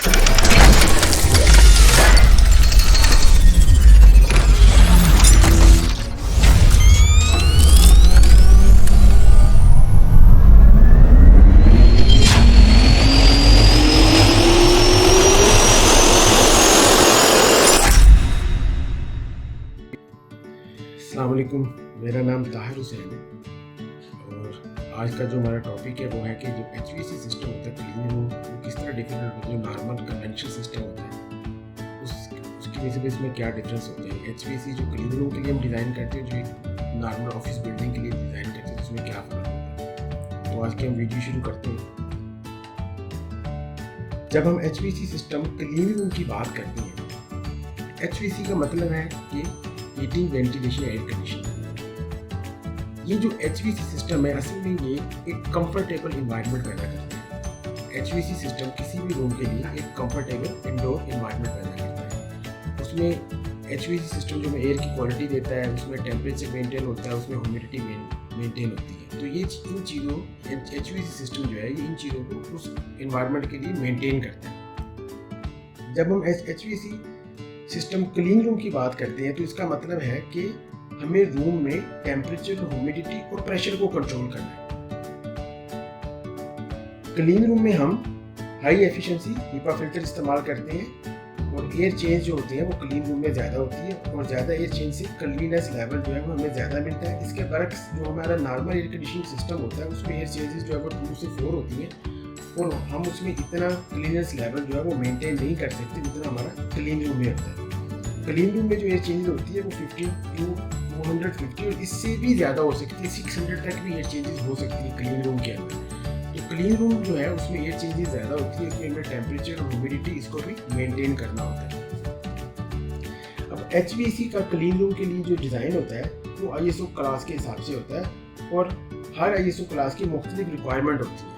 अस्सलाम वालेकुम, मेरा नाम ताहिर हुसैन है और आज का जो हमारा टॉपिक है वो है कि जो एचवीएसी सिस्टम होता है क्लीन रूम वो किस तरह डिफरेंट होता है। जो नॉर्मल कन्वेंशनल सिस्टम होता है उसकी वजह से इसमें क्या डिफरेंस होते हैं। एचवीएसी जो क्लीन रूम के लिए हम डिज़ाइन करते हैं, जो एक नॉर्मल ऑफिस बिल्डिंग के लिए डिज़ाइन करते हैं, तो उसमें क्या फ़र्क होता है। तो आज के हम वीडियो शुरू करते हैं। जब हम एचवीएसी सिस्टम क्लीन रूम की बात करते हैं, एचवीएसी का मतलब है कि हीटिंग, वेंटिलेशन, एयर कंडीशनिंग। ये जो एचवीएसी सिस्टम है असल में ये एक कंफर्टेबल इन्वायरमेंट पैदा करता है। एचवीएसी सिस्टम किसी भी रूम के लिए एक कंफर्टेबल इंडोर इन्वायरमेंट पैदा करता है। उसमें एचवीएसी सिस्टम जो एयर की क्वालिटी देता है, उसमें टेम्परेचर मेंटेन होता है, उसमें ह्यूमिडिटी मेंटेन होती है। तो ये इन चीज़ों एचवीएसी सिस्टम जो है ये इन चीज़ों को उस इन्वायरमेंट के लिए मेंटेन करता है। जब हम एचवीएसी सिस्टम क्लीन रूम की बात करते हैं तो इसका मतलब है कि हमें रूम में टेम्परेचर, ह्यूमिडिटी और प्रेशर को कंट्रोल करना है। क्लीन रूम में हम हाई एफिशिएंसी हीपा फिल्टर इस्तेमाल करते हैं और एयर चेंज जो होती है वो क्लीन रूम में ज़्यादा होती है और ज़्यादा एयर चेंज से क्लीननेस लेवल जो है वो हमें ज़्यादा मिलता है। इसके बरक्स जो हमारा नॉर्मल एयर कंडीशनिंग सिस्टम होता है उसमें एयर चेंजेस जो है वो 2 से 4 होती है और हम उसमें इतना क्लीननेस लेवल जो है वो मेंटेन नहीं कर सकते जितना हमारा क्लीन रूम में होता है। क्लीन रूम में जो एयर चेंजेस होती है वो 50 to 250 और इससे भी ज़्यादा हो सकती है, 600 तक भी एयर चेंजेस हो सकती है क्लीन रूम के अंदर। तो क्लीन रूम जो है उसमें एयर चेंजेस ज़्यादा होती है क्योंकि हमें टेम्परेचर और ह्यूमिडिटी इसको भी मेंटेन करना होता है। अब एचवीएसी का क्लीन रूम के लिए जो डिज़ाइन होता है वो आईएसओ क्लास के हिसाब से होता है और हर आईएसओ क्लास की मुख्तलिफ रिक्वायरमेंट होती है।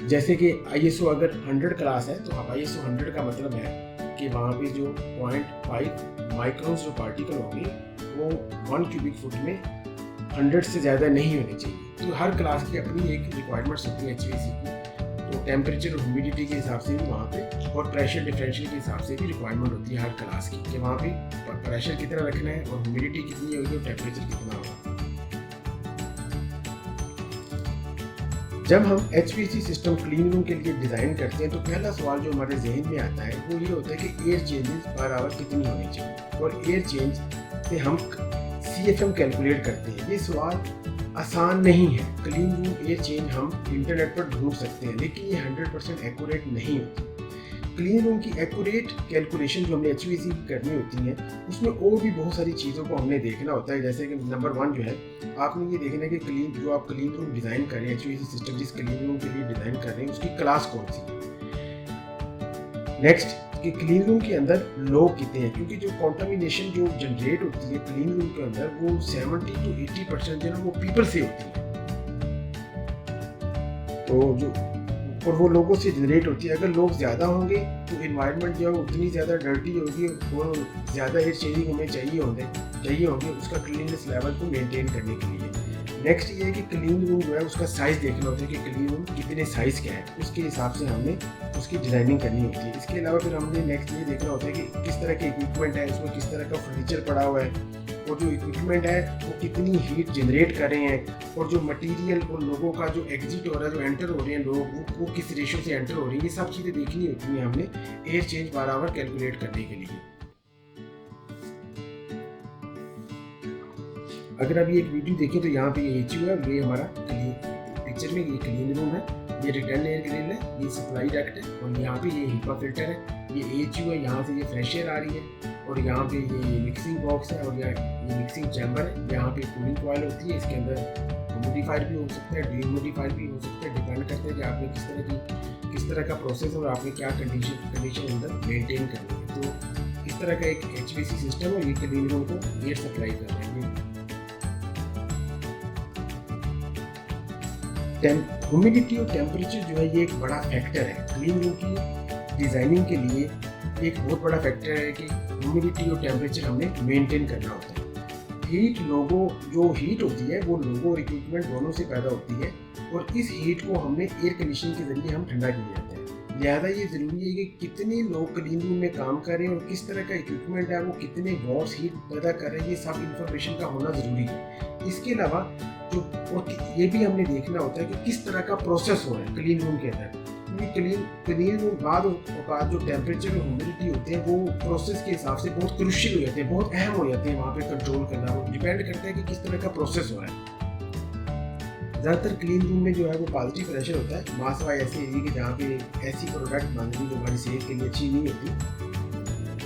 जैसे कि आईएसओ अगर 100 क्लास है तो अब आईएसओ 100 का मतलब है कि वहाँ पे जो 0.5 माइक्रोन्स जो पार्टिकल होंगे वो 1 क्यूबिक फुट में 100 से ज़्यादा नहीं होने चाहिए। तो हर क्लास की अपनी एक रिक्वायरमेंट्स होती है एचवीएसी की। तो टेम्परेचर और ह्यूमिडिटी के हिसाब से भी वहाँ पे और प्रेशर डिफरेंशियल के हिसाब से भी रिक्वायरमेंट होती है हर क्लास की कि वहाँ पे प्रेशर कितना रखना है और ह्यूमिडिटी कितनी होगी और टेम्परेचर कितना होगा। जब हम एचवीएसी सिस्टम क्लीन रूम के लिए डिज़ाइन करते हैं तो पहला सवाल जो हमारे जहन में आता है वो ये होता है कि एयर चेंजेस पर आवर कितनी होनी चाहिए और एयर चेंज से हम CFM कैलकुलेट करते हैं। ये सवाल आसान नहीं है। क्लीन रूम एयर चेंज हम इंटरनेट पर ढूंढ सकते हैं लेकिन ये 100% एक्यूरेट नहीं होती। क्लीन रूम की एक्यूरेट कैलकुलेशन जो हमने एचवीएसी की करनी होती है उसमें और भी बहुत सारी चीज़ों को हमने देखना होता है। जैसे कि नंबर 1 जो है आपने ये देखना है कि जो आप क्लीन रूम डिज़ाइन कर रहे हैं, एचवीएसी सिस्टम जिस क्लीन रूम के लिए डिज़ाइन कर रहे हैं उसकी क्लास कौन सी है। नेक्स्ट कि क्लीन रूम के अंदर लोग कितने हैं, क्योंकि जो कॉन्टामिनेशन जो जनरेट होती है क्लीन रूम के अंदर वो 70 to 80% जो है वो पीपल से होती है। तो जो और वो लोगों से जनरेट होती है। अगर लोग ज़्यादा होंगे तो इन्वायरमेंट जो है उतनी ज़्यादा डर्टी होगी और ज़्यादा एयर चेंजिंग हमें चाहिए होंगे उसका क्लीननेस लेवल को मेंटेन करने के लिए। नेक्स्ट ये है कि क्लीन रूम जो है उसका साइज़ देखना होता है कि क्लीन रूम कितने साइज़ का है, उसके हिसाब से हमने उसकी डिज़ाइनिंग करनी होती है। इसके अलावा फिर हमने नेक्स्ट ये देखना होता है कि किस तरह के इक्विपमेंट है, उसमें किस तरह का फर्नीचर पड़ा हुआ है और जो इक्विपमेंट है वो कितनी हीट जनरेट कर रहे हैं और जो मटेरियल और लोगों का जो एग्जिट हो रहा है, जो एंटर हो रहे हैं लोग वो किस रेशो से एंटर हो रही है। ये सब चीज़ें देखनी होती हैं हमने air change per hour calculate करने के लिए। अगर अभी एक वीडियो देखें तो यहाँ पे ये एचयू है, ये हमारा पिक्चर में ये क्लीन रूम है, ये रिटर्न एयर ग्रिल है, ये सप्लाई डक्ट है और यहाँ पे ये हीपा फिल्टर है, ये एचयू है, यहाँ से ये फ्रेश एयर आ रही है और यहाँ पे ये मिक्सिंग बॉक्स है और ये मिक्सिंग चैम्बर है। यहाँ पे कूलिंग कॉइल होती है, इसके अंदर ह्यूमिडिफायर भी हो सकता है, डीह्यूमिडिफायर भी हो सकता है, डिपेंड करता है कि आपने किस तरह का प्रोसेस और आपने क्या कंडीशन अंदर मेंटेन करनी है। तो इस तरह का एक एचवीएसी सिस्टम है, ये क्लीन रूम को एयर सप्लाई कर रहे हैं। ह्यूमिडिटी और टेम्परेचर जो है ये एक बड़ा फैक्टर है क्लीन रूम की डिज़ाइनिंग के लिए। एक बहुत बड़ा फैक्टर है कि ह्यूमिडिटी और टेम्परेचर हमें मेंटेन करना होता है। हीट जो हीट होती है वो लोगों और इक्विपमेंट दोनों से पैदा होती है और इस हीट को हमने एयर कंडीशनिंग के ज़रिए हम ठंडा किया जाता है। लिहाजा ये ज़रूरी है कि कितने लोग क्लीन रूम में काम कर रहे हैं और किस तरह का इक्विपमेंट है, वो कितने वॉट्स हीट पैदा कर रहे हैं, ये सब इंफॉर्मेशन का होना ज़रूरी है। इसके अलावा जो और ये भी हमने देखना होता है कि किस तरह का प्रोसेस हो रहा है क्लीन रूम के अंदर, क्योंकि क्लीन रूम बाद जो टेम्परेचर और ह्यूमिडिटी होते हैं वो प्रोसेस के हिसाब से बहुत क्रूशियल हो जाते हैं, बहुत अहम हो जाते हैं। वहाँ पे कंट्रोल करना वो डिपेंड करता है कि किस तरह का प्रोसेस हो रहा है। ज़्यादातर क्लीन रूम में जो है वो पॉजिटिव प्रेशर होता है। मास वाई ऐसे एरिया कि जहाँ पे ऐसी प्रोडक्ट बनती जो हमारी सेहत के लिए अच्छी नहीं होती,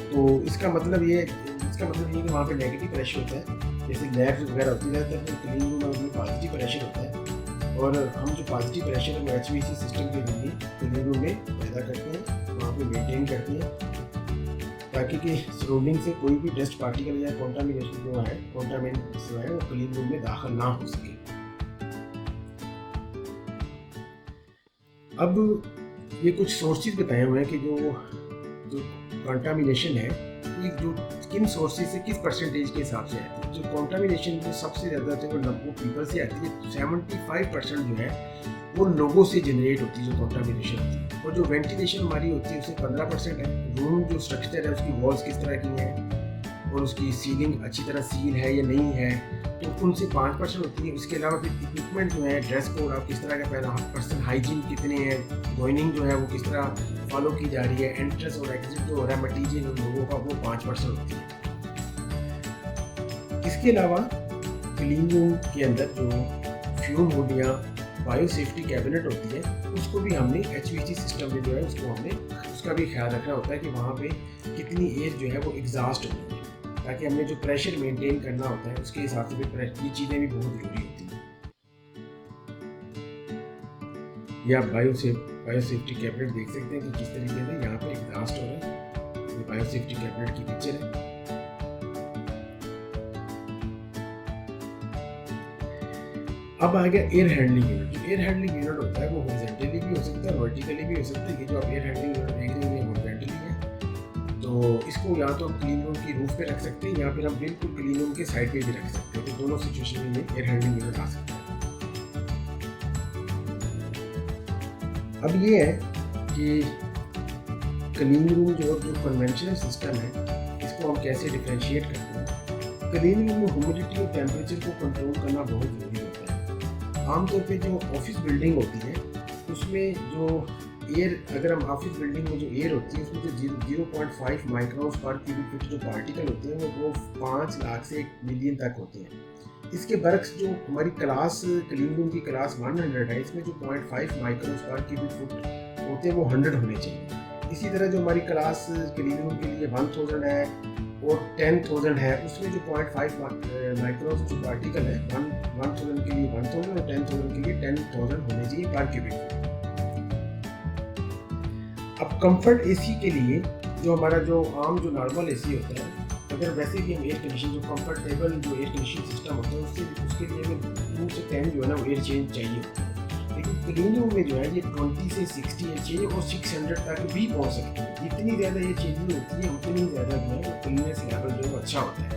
तो इसका मतलब ये है कि वहाँ पे नेगेटिव प्रेशर होता है। जैसे लैब्स वगैरह होती है तो क्लीन रूम में उसमें पॉजिटिव प्रेशर होता है, और हम जो पॉजिटिव प्रेशर है वो HVAC सिस्टम के जरिए क्लीन रूम में पैदा करते हैं, वहाँ पे मेंटेन करते हैं, ताकि कि सराउंडिंग से कोई भी डस्ट पार्टिकल या कॉन्टामिनेशन जो है वो क्लीन रूम में दाखिल ना हो सके। अब ये कुछ सोर्सेज बताए हुए हैं कि जो कंटामिनेशन है ये जो किन सोर्सेज से किस परसेंटेज के हिसाब से आती है। जो कंटामिनेशन जो सबसे ज़्यादा आती है वो पीपल से आती है। 75% जो है वो लोगों से जनरेट होती है जो कंटामिनेशन होती है, और जो वेंटिलेशन हमारी होती है उससे 15% है। रूम जो स्ट्रक्चर है उसकी वॉल्स किस तरह की हैं और उसकी सीलिंग अच्छी तरह सील है या नहीं है, तो उनसे 5% होती है। उसके अलावा फिर इक्विपमेंट जो है, ड्रेस कोड आप किस तरह का पहना, पर्सनल हाइजीन कितने हैं, गोइनिंग जो है वो किस तरह फॉलो की जा रही है, एंट्रेंस और एग्जिट जो हो रहा है मटीरियल लोगों का वो 5% होती है। इसके अलावा क्लीन रूम के अंदर जो फ्यूम हुड या बायो सेफ्टी कैबिनेट होती है उसको भी हमने HVAC सिस्टम में जो है उसका भी ख्याल रखना होता है कि वहाँ पे कितनी एयर जो है वो एग्जॉस्ट हो रही है, ताकि हमने जो प्रेशर मेंटेन करना होता है उसके हिसाब से भी ये चीज़ें भी बहुत ज़रूरी होती हैं। या बायो सेफ्टी कैबिनेट देख सकते हैं कि किस तरीके से यहाँ पे एग्जॉस्ट हो रहा है। ये बायो सेफ्टी कैबिनेट की पिक्चर है। अब आ गया एयर हैंडलिंग यूनिट। जो एयर हैंडलिंग यूनिट होता है वो हॉरिजॉन्टली भी हो सकता है, वर्टिकली भी हो सकता है। ये जो आप एयर हैंडलिंग यूनिट देख रहे हैं हॉरिजॉन्टली है, तो इसको या तो हम क्लीन रूम की रूफ पे रख सकते हैं या फिर हम बिल्कुल क्लीन रूम के साइड पे भी रख सकते हैं। तो दोनों सिचुएशन में एयर हैंडलिंग यूनिट आ सकता है। अब ये है कि क्लीन रूम जो कन्वेंशनल सिस्टम है इसको हम कैसे डिफरेंशिएट करते हैं। क्लीन रूम में ह्यूमिडिटी और टेम्परेचर को कंट्रोल करना बहुत ज़रूरी होता है। आमतौर पे जो ऑफिस बिल्डिंग होती है उसमें जो एयर, अगर हम ऑफिस बिल्डिंग में जो एयर होती है उसमें जो 0.5 माइक्रोन्स पर क्यूबिक फीट जो पार्टिकल होते हैं वो 5 लाख से 1 मिलियन तक होते हैं। इसके बरक्स जो हमारी क्लास क्लीन रूम की क्लास 100 है, इसमें जो 0.5 माइक्रोन्स पर क्यूबिक फुट होते हैं वो 100 होने चाहिए। इसी तरह जो हमारी क्लास क्लीन रूम के लिए 1000 है और 10,000 है, उसमें जो 0.5 माइक्रोन्स जो पार्टिकल है 1000 के लिए 1000 और 10,000 के लिए 10,000 होने चाहिए पर क्यूबिक फुट। अब कंफर्ट एसी के लिए जो हमारा जो आम जो नॉर्मल एसी होता है, अगर वैसे भी हम एयर कंडीशन जो कंफर्टेबल जो एयर कंडीशन सिस्टम होता है उसके लिए हमें 2 से 10 जो है ना वो एयर चेंज चाहिए होता है। लेकिन क्लीन रूम में जो है ये 20 से 60 एयर चाहिए और 600 तक भी पहुंच सकती है। जितनी ज़्यादा एयर चेंजिंग होती है उतनी ज़्यादा जो है वो क्लीननेस लेवल जो है अच्छा होता है।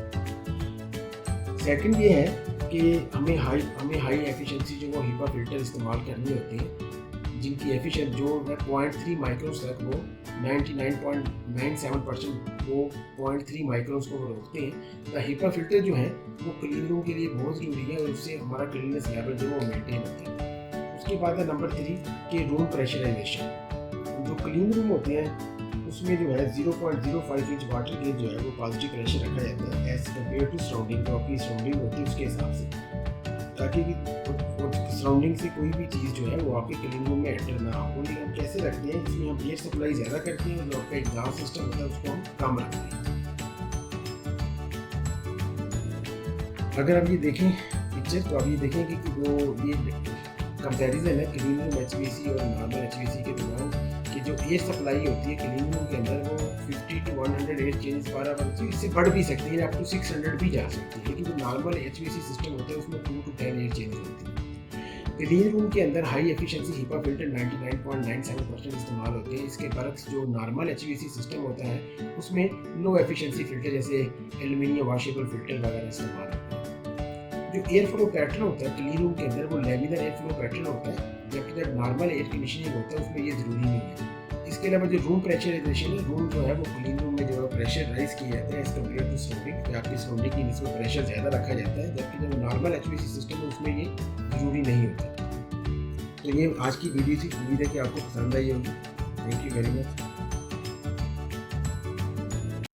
सेकंड ये है कि हमें हाई एफिशिएंसी जो वो HEPA फिल्टर इस्तेमाल करनी होती है, जिनकी एफिशिएंट जो है 0.3 माइक्रोन्स तक वो 99.97% वो 0.3 माइक्रोन्स को रोकते हैं। तो HEPA फिल्टर जो है वो क्लीन रूम के लिए बहुत ज़रूरी है और उससे हमारा क्लीननेस लेवल जो वो मेंटेन होता है। उसके बाद है नंबर 3 के रूम प्रेशराइजेशन। जो क्लीन रूम होते हैं उसमें जो है 0.05 इंच वाटर गेज जो है वो पॉजिटिव प्रेशर रखा जाता है एज कम्पेयर टू सराउंडिंग, जो आपकी सराउंडिंग होती है उसके हिसाब से, ताकि सराउंडिंग से कोई भी चीज़ जो है वो आपके क्लीन रूम में एंटर ना हो। लेकिन हम कैसे रखते हैं, इसमें हम एयर सप्लाई ज़्यादा करते हैं और जो आपका एग्जॉस्ट सिस्टम होता है उसको हम कम रखते हैं। अगर आप ये देखें पिक्चर तो आप ये देखें कि जो ये कंपैरिजन है क्लीन रूम HVAC और नॉर्मल HVAC के दौरान कि जो एयर सप्लाई होती है क्लीन रूम के अंदर वो 50 to 100 air change per hour होती है। इससे बढ़ भी सकती है, अप टू 600 भी जा सकती है। लेकिन जो नॉर्मल HVAC सिस्टम होता है उसमें 2 to 10 एयर चेंज होती है। क्लीन रूम के अंदर हाई एफिशिएंसी HEPA फिल्टर 99.97% इस्तेमाल होते हैं। इसके बरक्स जो नॉर्मल HVAC सिस्टम होता है उसमें लो एफिशिएंसी फिल्टर जैसे एल्यूमिनियम वॉशेबल फिल्टर वगैरह इस्तेमाल होते हैं। जो एयर फ्लो पैटर्न होता है क्लीन रूम के अंदर वो लैमिनर एयर फ्लो पैटर्न होता है, जबकि जब नॉर्मल एयर कंडीशनिंग होता है उसमें ये ज़रूरी नहीं है। इसके अलावा जो रूम प्रेशराइजेशन है, रूम जो है वो क्लीन रूम में जो है प्रेशर राइज किया जाता है एज कम्पेयर टू सराउंडिंग, आपकी सराउंडिंग की नस्बत प्रेशर ज़्यादा रखा जाता है, जबकि जब नॉर्मल एचवीएसी सिस्टम है उसमें ये ज़रूरी नहीं होता। तो ये आज की वीडियो थी, उम्मीद है कि आपको पसंद आई होगी। Thank you very much.